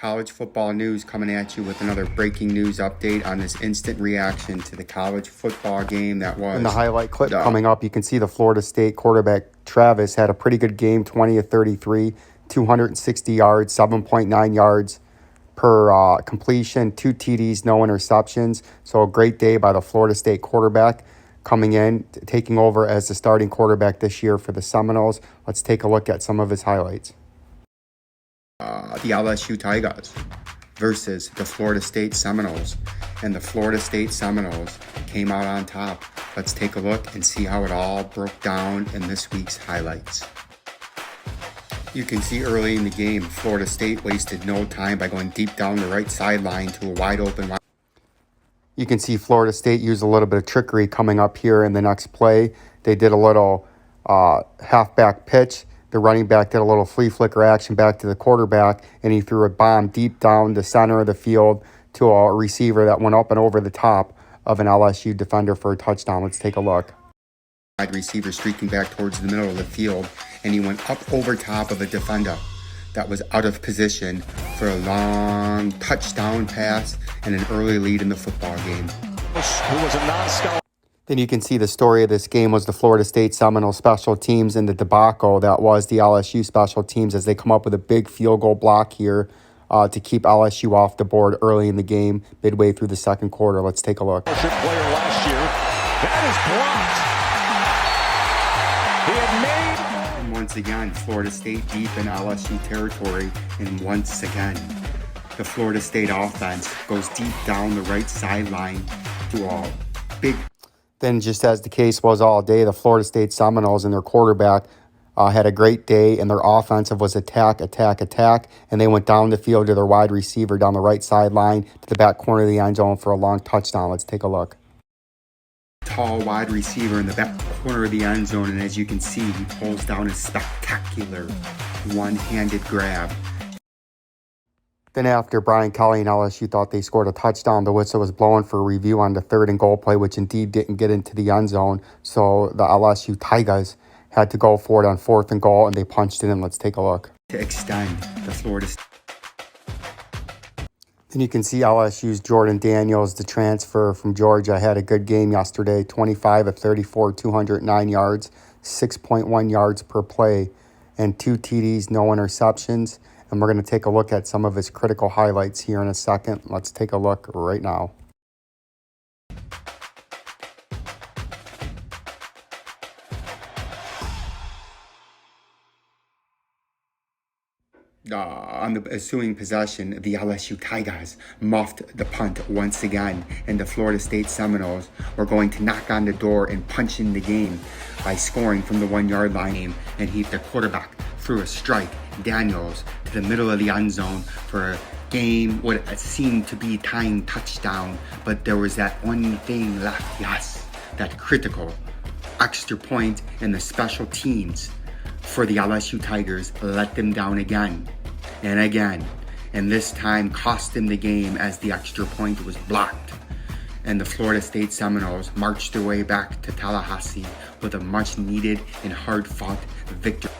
College football news coming at you with another breaking news update on this instant reaction to the college football game that was. In the highlight clip coming up, you can see the Florida State quarterback Travis had a pretty good game, 20 of 33, 260 yards, 7.9 yards per completion, 2 TDs, no interceptions. So a great day by the Florida State quarterback coming in, taking over as the starting quarterback this year for the Seminoles. Let's take a look at some of his highlights. The LSU Tigers versus the Florida State Seminoles. And the Florida State Seminoles came out on top. Let's take a look and see how it all broke down in this week's highlights. You can see early in the game, Florida State wasted no time by going deep down the right sideline to a wide open. You can see Florida State use a little bit of trickery coming up here in the next play. They did a little halfback pitch. The running back did a little flea flicker action back to the quarterback, and he threw a bomb deep down the center of the field to a receiver that went up and over the top of an LSU defender for a touchdown. Let's take a look. Wide receiver streaking back towards the middle of the field, and he went up over top of a defender that was out of position for a long touchdown pass and an early lead in the football game. Who was a non-scholar. Then you can see the story of this game was the Florida State Seminole special teams and the debacle that was the LSU special teams as they come up with a big field goal block here to keep LSU off the board early in the game, midway through the second quarter. Let's take a look. Player last year. That is blocked. He had made. And once again, Florida State deep in LSU territory, and once again, the Florida State offense goes deep down the right sideline to a big. Then, just as the case was all day, the Florida State Seminoles and their quarterback had a great day, and their offensive was attack, and they went down the field to their wide receiver down the right sideline to the back corner of the end zone for a long touchdown. Let's take a look. Tall wide receiver in the back corner of the end zone, and as you can see, he pulls down a spectacular one-handed grab. Then after Brian Kelly and LSU thought they scored a touchdown, the whistle was blowing for a review on the 3rd and goal play, which indeed didn't get into the end zone. So the LSU Tigers had to go for it on 4th and goal, and they punched it in. Let's take a look. To extend the Florida. Then you can see LSU's Jordan Daniels, the transfer from Georgia, had a good game yesterday. 25 of 34, 209 yards, 6.1 yards per play, and 2 TDs, no interceptions. And we're going to take a look at some of his critical highlights here in a second. Let's take a look right now. On the ensuing possession, the LSU Tigers muffed the punt once again, and the Florida State Seminoles were going to knock on the door and punch in the game by scoring from the 1-yard line, and the quarterback threw a strike, Daniels, to the middle of the end zone for a game, what seemed to be tying touchdown, but there was that one thing left, yes, that critical extra point, and the special teams for the LSU Tigers let them down again and again, and this time cost them the game as the extra point was blocked, and the Florida State Seminoles marched their way back to Tallahassee with a much needed and hard fought victory.